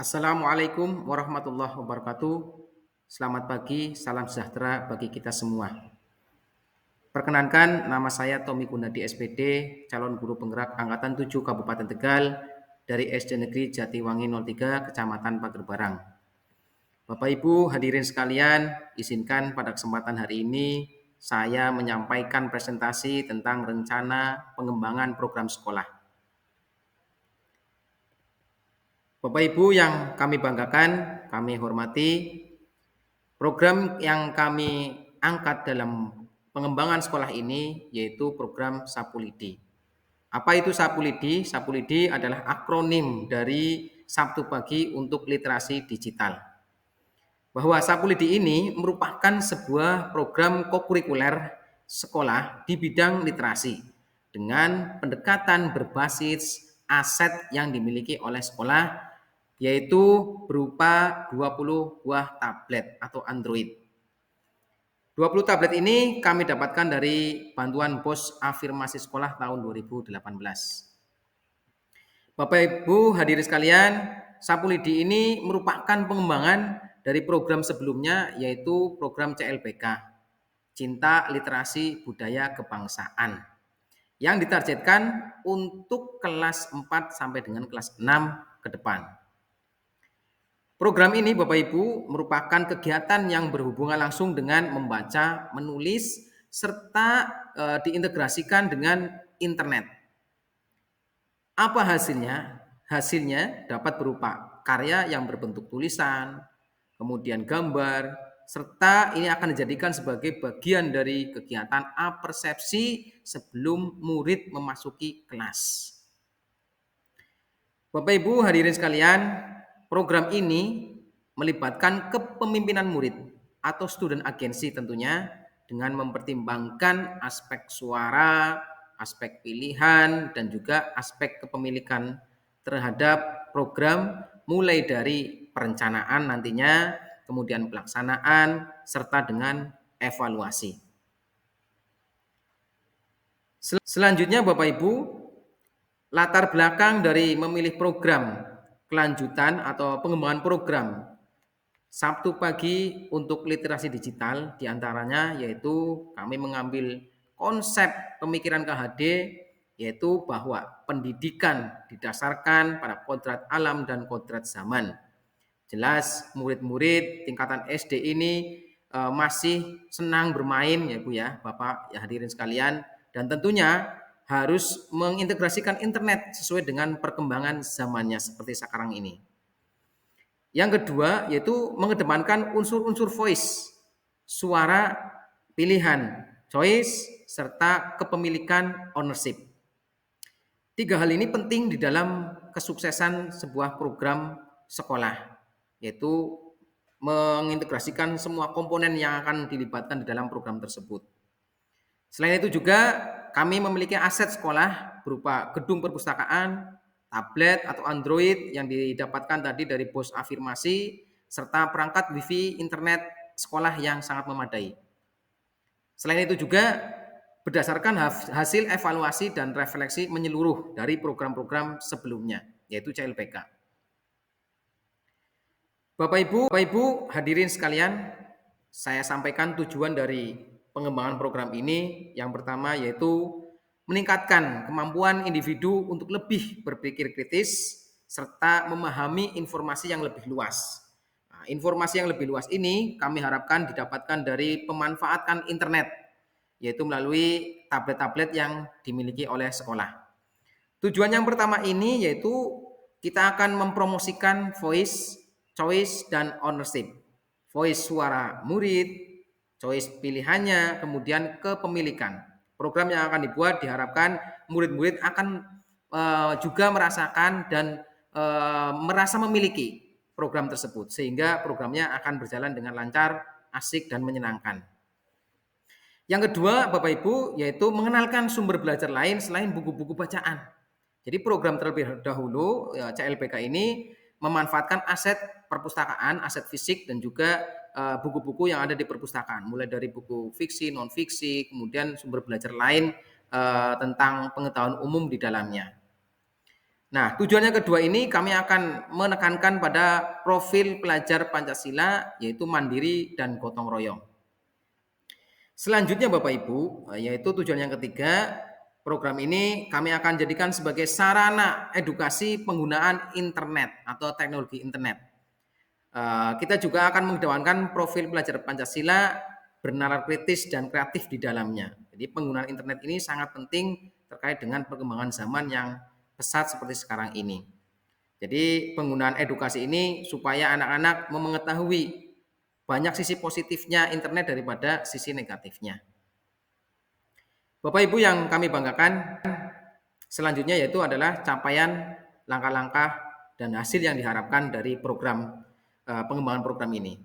Assalamualaikum warahmatullahi wabarakatuh. Selamat pagi, salam sejahtera bagi kita semua. Perkenankan, nama saya Tommy Gunadi SPD, calon guru penggerak Angkatan 7 Kabupaten Tegal dari SD Negeri Jatiwangi 03, Kecamatan Pagerbarang. Bapak Ibu hadirin sekalian, izinkan pada kesempatan hari ini saya menyampaikan presentasi tentang rencana pengembangan program sekolah. Bapak Ibu yang kami banggakan, kami hormati, program yang kami angkat dalam pengembangan sekolah ini yaitu program Sapulidi. Apa itu Sapulidi? Sapulidi adalah akronim dari Sabtu Pagi untuk Literasi Digital. Bahwa Sapulidi ini merupakan sebuah program kokurikuler sekolah di bidang literasi dengan pendekatan berbasis aset yang dimiliki oleh sekolah yaitu berupa 20 buah tablet atau Android. 20 tablet ini kami dapatkan dari bantuan BOS Afirmasi Sekolah tahun 2018. Bapak Ibu hadirin sekalian, Sapulidi ini merupakan pengembangan dari program sebelumnya yaitu program CLBK, Cinta Literasi Budaya Kebangsaan, yang ditargetkan untuk kelas 4 sampai dengan kelas 6 ke depan. Program ini Bapak Ibu merupakan kegiatan yang berhubungan langsung dengan membaca, menulis, serta diintegrasikan dengan internet. Apa hasilnya? Hasilnya dapat berupa karya yang berbentuk tulisan, kemudian gambar, serta ini akan dijadikan sebagai bagian dari kegiatan apersepsi sebelum murid memasuki kelas. Bapak Ibu hadirin sekalian, program ini melibatkan kepemimpinan murid atau student agency tentunya dengan mempertimbangkan aspek suara, aspek pilihan, dan juga aspek kepemilikan terhadap program mulai dari perencanaan nantinya, kemudian pelaksanaan, serta dengan evaluasi. Selanjutnya Bapak Ibu, latar belakang dari memilih program kelanjutan atau pengembangan program Sabtu Pagi untuk Literasi Digital diantaranya yaitu kami mengambil konsep pemikiran KHD yaitu bahwa pendidikan didasarkan pada kodrat alam dan kodrat zaman. Jelas murid-murid tingkatan SD ini masih senang bermain ya Bu ya, Bapak ya hadirin sekalian, dan tentunya harus mengintegrasikan internet sesuai dengan perkembangan zamannya seperti sekarang ini. Yang kedua yaitu mengedepankan unsur-unsur voice, suara pilihan, choice, serta kepemilikan ownership. Tiga hal ini penting di dalam kesuksesan sebuah program sekolah, yaitu mengintegrasikan semua komponen yang akan dilibatkan di dalam program tersebut. Selain itu juga kami memiliki aset sekolah berupa gedung perpustakaan, tablet atau Android yang didapatkan tadi dari BOS Afirmasi, serta perangkat WiFi internet sekolah yang sangat memadai. Selain itu juga berdasarkan hasil evaluasi dan refleksi menyeluruh dari program-program sebelumnya, yaitu CLBK. Bapak Ibu hadirin sekalian, saya sampaikan tujuan dari pengembangan program ini. Yang pertama yaitu meningkatkan kemampuan individu untuk lebih berpikir kritis serta memahami informasi yang lebih luas. Nah, informasi yang lebih luas ini kami harapkan didapatkan dari pemanfaatan internet, yaitu melalui tablet-tablet yang dimiliki oleh sekolah. Tujuan yang pertama ini yaitu kita akan mempromosikan voice, choice, dan ownership. Voice suara murid, choice pilihannya, kemudian kepemilikan. Program yang akan dibuat diharapkan murid-murid akan juga merasakan dan merasa memiliki program tersebut sehingga programnya akan berjalan dengan lancar, asik, dan menyenangkan. Yang kedua, Bapak Ibu, yaitu mengenalkan sumber belajar lain selain buku-buku bacaan. Jadi program terlebih dahulu CLBK ini memanfaatkan aset perpustakaan, aset fisik dan juga buku-buku yang ada di perpustakaan, mulai dari buku fiksi, non fiksi, kemudian sumber belajar lain tentang pengetahuan umum di dalamnya. Nah, tujuan yang kedua ini kami akan menekankan pada profil pelajar Pancasila, yaitu mandiri dan gotong royong. Selanjutnya Bapak Ibu, yaitu tujuan yang ketiga, program ini kami akan jadikan sebagai sarana edukasi penggunaan internet atau teknologi internet. Kita juga akan mengedepankan profil pelajar Pancasila bernalar kritis dan kreatif di dalamnya. Jadi penggunaan internet ini sangat penting terkait dengan perkembangan zaman yang pesat seperti sekarang ini. Jadi penggunaan edukasi ini supaya anak-anak mengetahui banyak sisi positifnya internet daripada sisi negatifnya. Bapak Ibu yang kami banggakan, selanjutnya yaitu adalah capaian langkah-langkah dan hasil yang diharapkan dari program pengembangan program ini.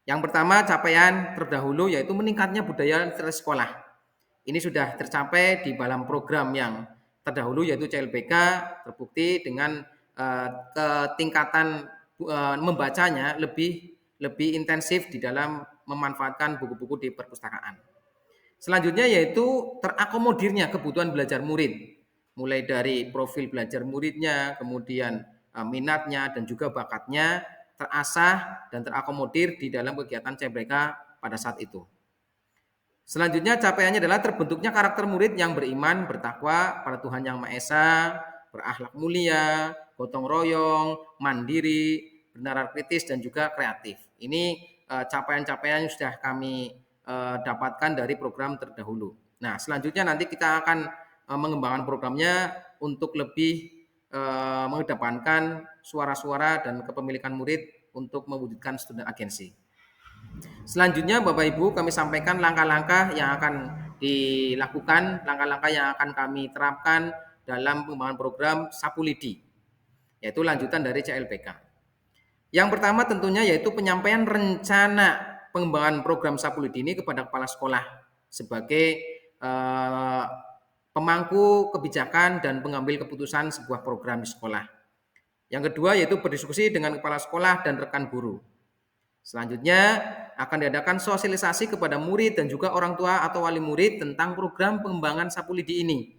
Yang pertama, capaian terdahulu yaitu meningkatnya budaya literasi sekolah. Ini sudah tercapai di dalam program yang terdahulu yaitu CLBK, terbukti dengan ketingkatan membacanya lebih intensif di dalam memanfaatkan buku-buku di perpustakaan. Selanjutnya yaitu terakomodirnya kebutuhan belajar murid, mulai dari profil belajar muridnya, kemudian minatnya dan juga bakatnya terasah dan terakomodir di dalam kegiatan CBK pada saat itu. Selanjutnya capaiannya adalah terbentuknya karakter murid yang beriman, bertakwa pada Tuhan Yang Maha Esa, berakhlak mulia, gotong royong, mandiri, bernalar kritis dan juga kreatif. Ini capaian-capaian yang sudah kami dapatkan dari program terdahulu. Nah, selanjutnya nanti kita akan mengembangkan programnya untuk lebih mengedepankan suara-suara dan kepemilikan murid untuk mewujudkan student agency. Selanjutnya Bapak Ibu kami sampaikan langkah-langkah yang akan dilakukan, langkah-langkah yang akan kami terapkan dalam pengembangan program Sapu Lidi, yaitu lanjutan dari CLBK. Yang pertama tentunya yaitu penyampaian rencana pengembangan program Sapu Lidi ini kepada kepala sekolah sebagai pemangku kebijakan dan pengambil keputusan sebuah program di sekolah. Yang kedua yaitu berdiskusi dengan kepala sekolah dan rekan guru. Selanjutnya akan diadakan sosialisasi kepada murid dan juga orang tua atau wali murid tentang program pengembangan Sapu Lidi ini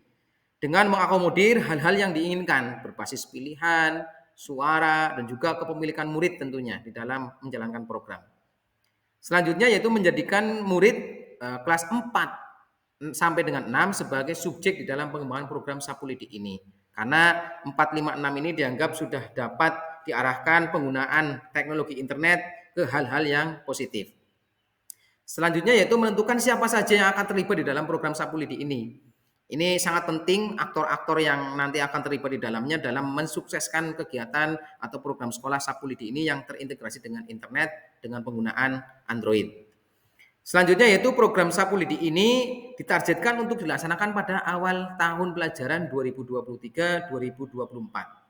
dengan mengakomodir hal-hal yang diinginkan berbasis pilihan, suara, dan juga kepemilikan murid tentunya di dalam menjalankan program. Selanjutnya yaitu menjadikan murid kelas 4 sampai dengan 6 sebagai subjek di dalam pengembangan program Sapu Lidi ini. Karena 4, 5, 6 ini dianggap sudah dapat diarahkan penggunaan teknologi internet ke hal-hal yang positif. Selanjutnya yaitu menentukan siapa saja yang akan terlibat di dalam program Sapu Lidi ini. Ini sangat penting aktor-aktor yang nanti akan terlibat di dalamnya dalam mensukseskan kegiatan atau program sekolah Sapu Lidi ini yang terintegrasi dengan internet dengan penggunaan Android. Selanjutnya yaitu program Sapu Lidi ini ditargetkan untuk dilaksanakan pada awal tahun pelajaran 2023-2024.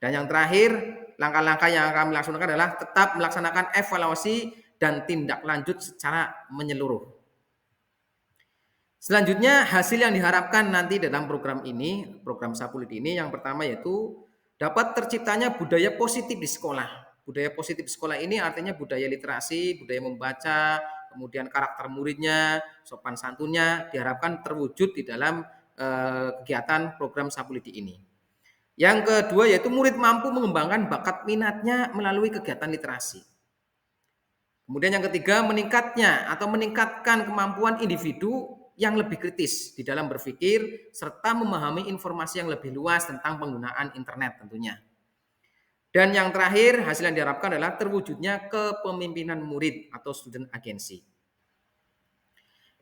Dan yang terakhir, langkah-langkah yang akan kami laksanakan adalah tetap melaksanakan evaluasi dan tindak lanjut secara menyeluruh. Selanjutnya, hasil yang diharapkan nanti dalam program ini, program Sapu Lidi ini yang pertama yaitu dapat terciptanya budaya positif di sekolah. Budaya positif di sekolah ini artinya budaya literasi, budaya membaca, kemudian karakter muridnya, sopan santunnya diharapkan terwujud di dalam kegiatan program Sapu Lidi ini. Yang kedua yaitu murid mampu mengembangkan bakat minatnya melalui kegiatan literasi. Kemudian yang ketiga meningkatkan kemampuan individu yang lebih kritis di dalam berpikir serta memahami informasi yang lebih luas tentang penggunaan internet tentunya. Dan yang terakhir hasil yang diharapkan adalah terwujudnya kepemimpinan murid atau student agency.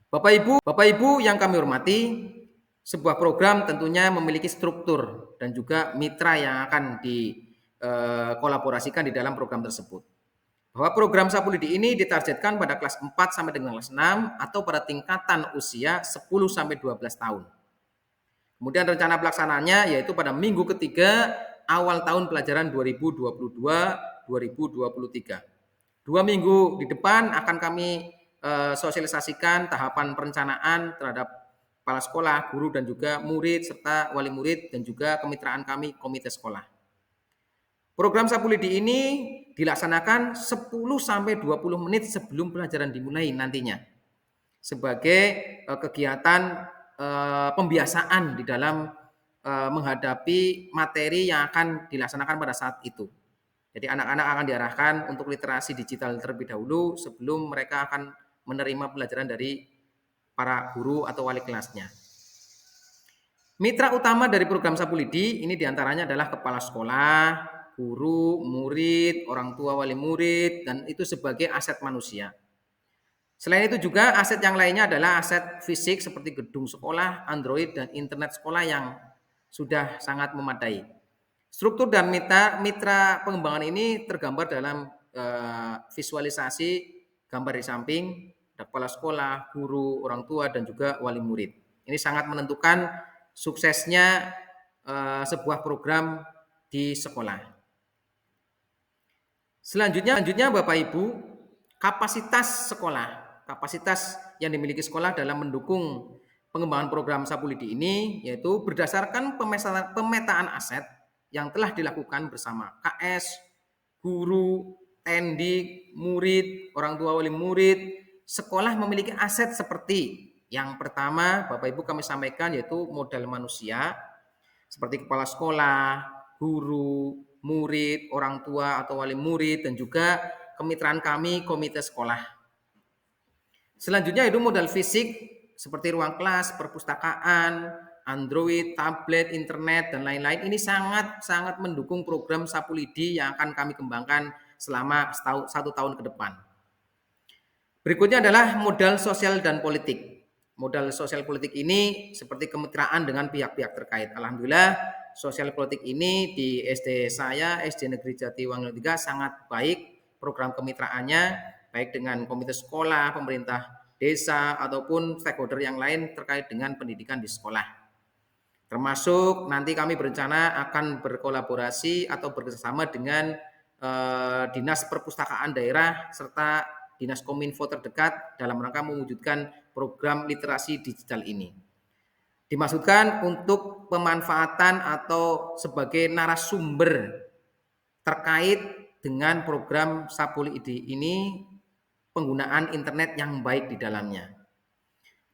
Bapak Ibu yang kami hormati, sebuah program tentunya memiliki struktur dan juga mitra yang akan dikolaborasikan di dalam program tersebut. Bahwa program Sapu Lidi ini ditargetkan pada kelas 4 sampai dengan kelas 6 atau pada tingkatan usia 10 sampai 12 tahun. Kemudian rencana pelaksanaannya yaitu pada minggu ketiga awal tahun pelajaran 2022-2023. 2 minggu di depan akan kami sosialisasikan tahapan perencanaan terhadap kepala sekolah, guru dan juga murid serta wali murid dan juga kemitraan kami komite sekolah. Program Sapu Lidi ini dilaksanakan 10 sampai 20 menit sebelum pelajaran dimulai nantinya. Sebagai kegiatan pembiasaan di dalam menghadapi materi yang akan dilaksanakan pada saat itu. Jadi anak-anak akan diarahkan untuk literasi digital terlebih dahulu sebelum mereka akan menerima pelajaran dari para guru atau wali kelasnya. Mitra utama dari program Sapu Lidi ini diantaranya adalah kepala sekolah, guru, murid, orang tua wali murid, dan itu sebagai aset manusia. Selain itu juga aset yang lainnya adalah aset fisik seperti gedung sekolah, Android, dan internet sekolah yang sudah sangat memadai. Struktur dan mitra pengembangan ini tergambar dalam visualisasi gambar di samping, ada kepala sekolah, guru, orang tua, dan juga wali murid. Ini sangat menentukan suksesnya sebuah program di sekolah. Selanjutnya Bapak Ibu, kapasitas sekolah. Kapasitas yang dimiliki sekolah dalam mendukung pengembangan program Sapu Lidi ini yaitu berdasarkan pemetaan aset yang telah dilakukan bersama KS, guru, tendik, murid, orang tua wali murid. Sekolah memiliki aset seperti yang pertama Bapak Ibu kami sampaikan yaitu modal manusia seperti kepala sekolah, guru, murid, orang tua atau wali murid, dan juga kemitraan kami komite sekolah. Selanjutnya itu modal fisik seperti ruang kelas, perpustakaan, Android, tablet, internet, dan lain-lain. Ini sangat mendukung program Sapu Lidi yang akan kami kembangkan selama 1 tahun ke depan. Berikutnya adalah modal sosial dan politik. Modal sosial politik ini seperti kemitraan dengan pihak-pihak terkait. Alhamdulillah sosial politik ini di SD saya, SD Negeri Jatiwangi 3 sangat baik program kemitraannya, baik dengan komite sekolah, pemerintah desa, ataupun stakeholder yang lain terkait dengan pendidikan di sekolah. Termasuk nanti kami berencana akan berkolaborasi atau bekerjasama dengan Dinas Perpustakaan Daerah serta Dinas Kominfo terdekat dalam rangka mewujudkan program literasi digital ini. Dimaksudkan untuk pemanfaatan atau sebagai narasumber terkait dengan program Sapu Lidi ini penggunaan internet yang baik di dalamnya.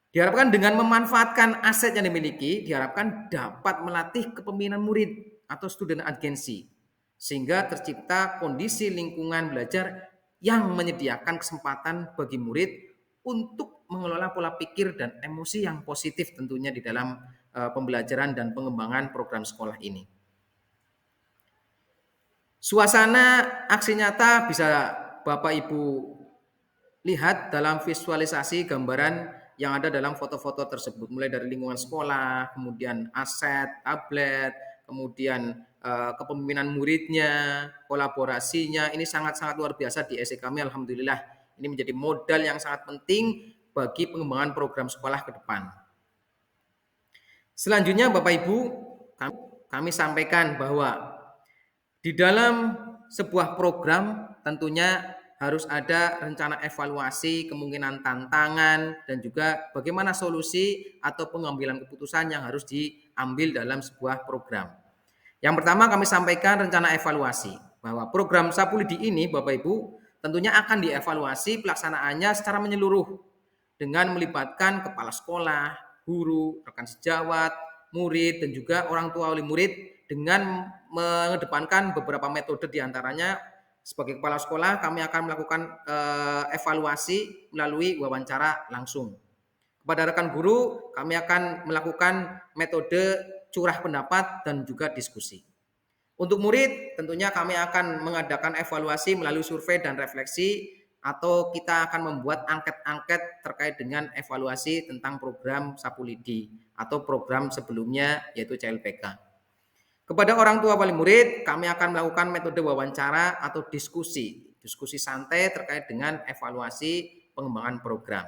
Diharapkan dengan memanfaatkan aset yang dimiliki, diharapkan dapat melatih kepemimpinan murid atau student agency, sehingga tercipta kondisi lingkungan belajar yang menyediakan kesempatan bagi murid untuk mengelola pola pikir dan emosi yang positif tentunya di dalam pembelajaran dan pengembangan program sekolah ini. Suasana aksi nyata bisa Bapak Ibu lihat dalam visualisasi gambaran yang ada dalam foto-foto tersebut, mulai dari lingkungan sekolah, kemudian aset, tablet, kemudian kepemimpinan muridnya, kolaborasinya, ini sangat-sangat luar biasa di SD kami. Alhamdulillah, ini menjadi modal yang sangat penting bagi pengembangan program sekolah ke depan. Selanjutnya Bapak Ibu, kami sampaikan bahwa di dalam sebuah program tentunya harus ada rencana evaluasi, kemungkinan tantangan, dan juga bagaimana solusi atau pengambilan keputusan yang harus diambil dalam sebuah program. Yang pertama kami sampaikan rencana evaluasi, bahwa program Sapu Lidi ini Bapak Ibu tentunya akan dievaluasi pelaksanaannya secara menyeluruh dengan melibatkan kepala sekolah, guru, rekan sejawat, murid, dan juga orang tua wali murid dengan mengedepankan beberapa metode diantaranya. Sebagai kepala sekolah kami akan melakukan evaluasi melalui wawancara langsung. Kepada rekan guru kami akan melakukan metode curah pendapat dan juga diskusi. Untuk murid tentunya kami akan mengadakan evaluasi melalui survei dan refleksi, atau kita akan membuat angket-angket terkait dengan evaluasi tentang program Sapu Lidi atau program sebelumnya yaitu CLPK. Kepada orang tua wali murid, kami akan melakukan metode wawancara atau diskusi santai terkait dengan evaluasi pengembangan program.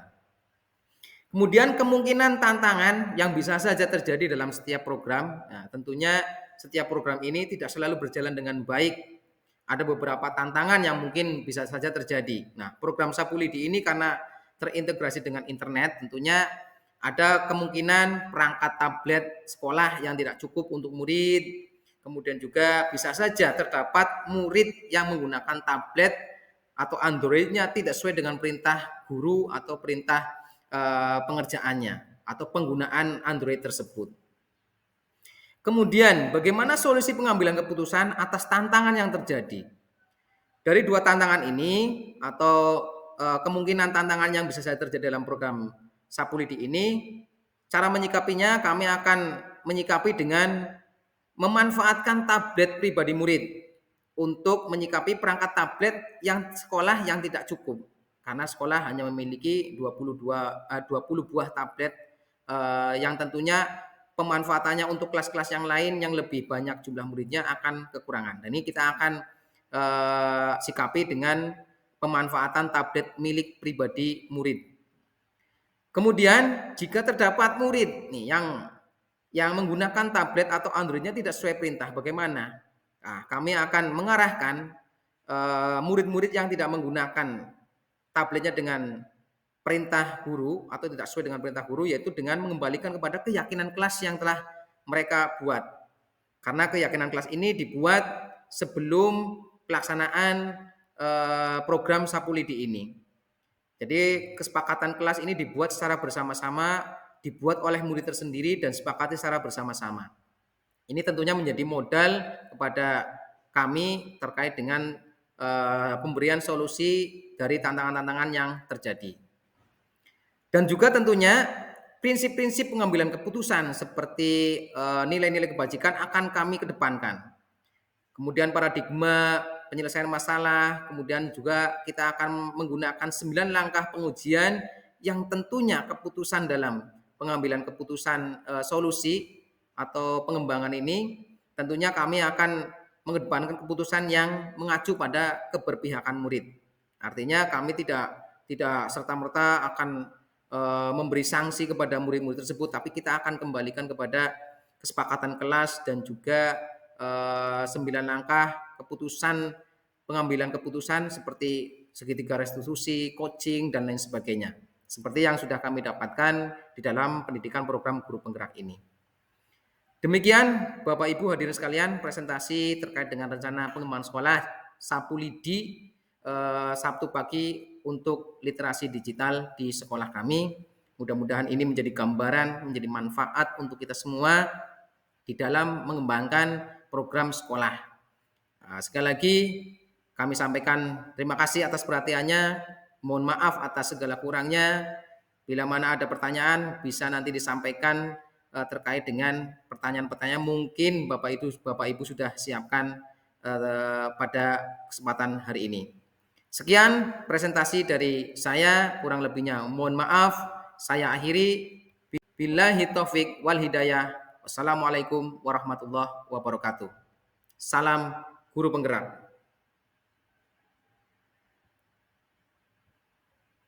Kemudian kemungkinan tantangan yang bisa saja terjadi dalam setiap program. Nah, tentunya setiap program ini tidak selalu berjalan dengan baik. Ada beberapa tantangan yang mungkin bisa saja terjadi. Nah, program Sapu Lidi ini karena terintegrasi dengan internet, tentunya ada kemungkinan perangkat tablet sekolah yang tidak cukup untuk murid. Kemudian juga bisa saja terdapat murid yang menggunakan tablet atau Android-nya tidak sesuai dengan perintah guru atau perintah pengerjaannya atau penggunaan Android tersebut. Kemudian, bagaimana solusi pengambilan keputusan atas tantangan yang terjadi? Dari dua tantangan ini atau kemungkinan tantangan yang bisa saja terjadi dalam program Sapulidi ini, cara menyikapinya kami akan menyikapi dengan memanfaatkan tablet pribadi murid untuk menyikapi perangkat tablet yang sekolah yang tidak cukup. Karena sekolah hanya memiliki 20 buah tablet yang tentunya pemanfaatannya untuk kelas-kelas yang lain yang lebih banyak jumlah muridnya akan kekurangan. Dan ini kita akan sikapi dengan pemanfaatan tablet milik pribadi murid. Kemudian jika terdapat murid nih yang menggunakan tablet atau Android-nya tidak sesuai perintah, bagaimana? Nah, kami akan mengarahkan murid-murid yang tidak menggunakan tabletnya dengan perintah guru atau tidak sesuai dengan perintah guru, yaitu dengan mengembalikan kepada keyakinan kelas yang telah mereka buat. Karena keyakinan kelas ini dibuat sebelum pelaksanaan program Sapulidi ini. Jadi kesepakatan kelas ini dibuat secara bersama-sama, dibuat oleh murid tersendiri dan sepakati secara bersama-sama. Ini tentunya menjadi modal kepada kami terkait dengan pemberian solusi dari tantangan-tantangan yang terjadi. Dan juga tentunya prinsip-prinsip pengambilan keputusan seperti nilai-nilai kebajikan akan kami kedepankan. Kemudian paradigma penyelesaian masalah, kemudian juga kita akan menggunakan 9 langkah pengujian yang tentunya keputusan dalam pengambilan keputusan solusi atau pengembangan ini tentunya kami akan mengedepankan keputusan yang mengacu pada keberpihakan murid. Artinya kami tidak serta-merta akan memberi sanksi kepada murid-murid tersebut, tapi kita akan kembalikan kepada kesepakatan kelas dan juga 9 langkah keputusan pengambilan keputusan seperti segitiga restitusi, coaching, dan lain sebagainya. Seperti yang sudah kami dapatkan di dalam pendidikan program guru penggerak ini. Demikian Bapak Ibu hadirin sekalian presentasi terkait dengan rencana pengembangan sekolah Sapulidi Sabtu pagi untuk literasi digital di sekolah kami. Mudah-mudahan ini menjadi gambaran, menjadi manfaat untuk kita semua di dalam mengembangkan program sekolah. Nah, sekali lagi kami sampaikan terima kasih atas perhatiannya. Mohon maaf atas segala kurangnya. Bila mana ada pertanyaan bisa nanti disampaikan terkait dengan pertanyaan-pertanyaan mungkin Bapak Ibu sudah siapkan pada kesempatan hari ini. Sekian presentasi dari saya, kurang lebihnya mohon maaf. Saya akhiri. Billahi taufik wal hidayah. Wassalamualaikum warahmatullahi wabarakatuh. Salam guru penggerak.